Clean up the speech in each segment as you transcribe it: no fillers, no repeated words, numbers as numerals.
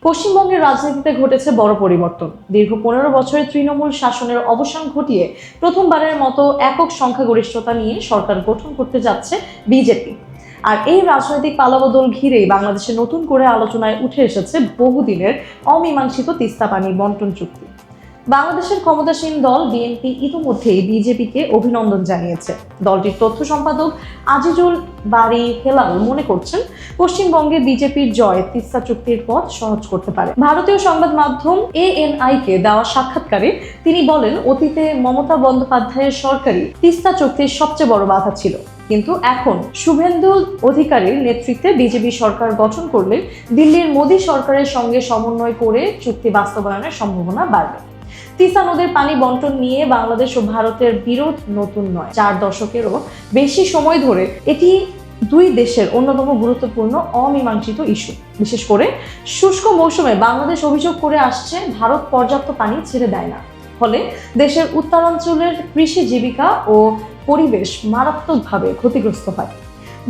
পশ্চিমবঙ্গের রাজনীতিতে ঘটেছে বড় পরিবর্তন। দীর্ঘ 15 বছরের তৃণমূল শাসনের অবসান ঘটিয়ে প্রথমবারের মতো একক সংখ্যাগরিষ্ঠতা নিয়ে সরকার গঠন করতে যাচ্ছে বিজেপি। আর এই রাজনৈতিক পালাবদল ঘিরেই বাংলাদেশে নতুন করে আলোচনায় উঠে এসেছে বহুদিনের অমীমাংসিত তিস্তা পানি বন্টন চুক্তি। বাংলাদেশের ক্ষমতাসীন দল বিএনপি ইতিমধ্যেই বিজেপিকে অভিনন্দন জানিয়েছে। দলটির তথ্য সম্পাদক আজিজুল বারী হেলাল মনে করছেন, পশ্চিমবঙ্গে বিজেপির জয় তিস্তা চুক্তির পথ সহজ করতে পারে। ভারতীয় সংবাদ মাধ্যম ANI-কে দেওয়া সাক্ষাৎকারে তিনি বলেন, অতীতে মমতা বন্দ্যোপাধ্যায়ের সরকারই তিস্তা চুক্তির সবচেয়ে বড় বাধা ছিল, কিন্তু এখন শুভেন্দু অধিকারীর নেতৃত্বে বিজেপি সরকার গঠন করলে দিল্লির মোদী সরকারের সঙ্গে সমন্বয় করে চুক্তি বাস্তবায়নের সম্ভাবনা বাড়বে। তিস্তা নদীর পানি বন্টন নিয়ে বাংলাদেশ ও ভারতের বিরোধ নতুন নয়। 4 দশকেরও বেশি সময় ধরে এটি দুই দেশের অন্যতম গুরুত্বপূর্ণ অমীমাংসিত ইস্যু। বিশেষ করে শুষ্ক মৌসুমে বাংলাদেশ অভিযোগ করে আসছে, ভারত পর্যাপ্ত পানি ছেড়ে দেয় না, ফলে দেশের উত্তরাঞ্চলের কৃষি জীবিকা ও পরিবেশ মারাত্মকভাবে ক্ষতিগ্রস্ত হয়।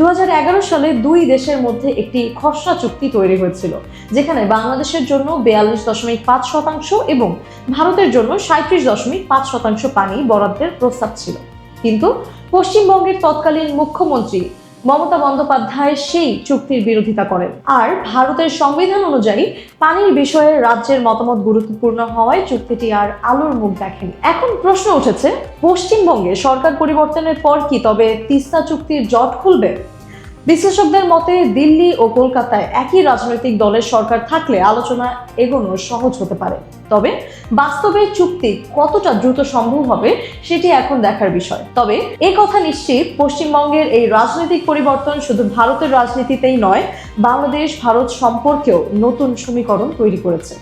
2011 সালে দুই দেশের মধ্যে একটি খসড়া চুক্তি তৈরি হয়েছিল, যেখানে বাংলাদেশের জন্য 42.5% এবং ভারতের জন্য 37.5% পানি বরাদ্দের প্রস্তাব ছিল। কিন্তু পশ্চিমবঙ্গের তৎকালীন মুখ্যমন্ত্রী মমতা বন্দ্যোপাধ্যায় সেই চুক্তির বিরোধিতা করেন। আর ভারতের সংবিধান অনুযায়ী পানির বিষয়ে রাজ্যের মতামত গুরুত্বপূর্ণ হওয়ায় চুক্তিটি আর আলোর মুখ দেখেনি। এখন প্রশ্ন উঠেছে, পশ্চিমবঙ্গে সরকার পরিবর্তনের পর কি তবে তিস্তা চুক্তির জট খুলবে? বিশ্লেষকদের মতে দিল্লি ও কলকাতায় একই রাজনৈতিক দলের সরকার থাকলে আলোচনা এগোনো সহজ হতে পারে। তবে বাস্তবে চুক্তি কতটা দ্রুত সম্ভব হবে সেটি এখন দেখার বিষয়। তবে এ কথা নিশ্চিত, পশ্চিমবঙ্গের এই রাজনৈতিক পরিবর্তন শুধু ভারতের রাজনীতিতেই নয়, বাংলাদেশ ভারত সম্পর্কেও নতুন সমীকরণ তৈরি করেছে।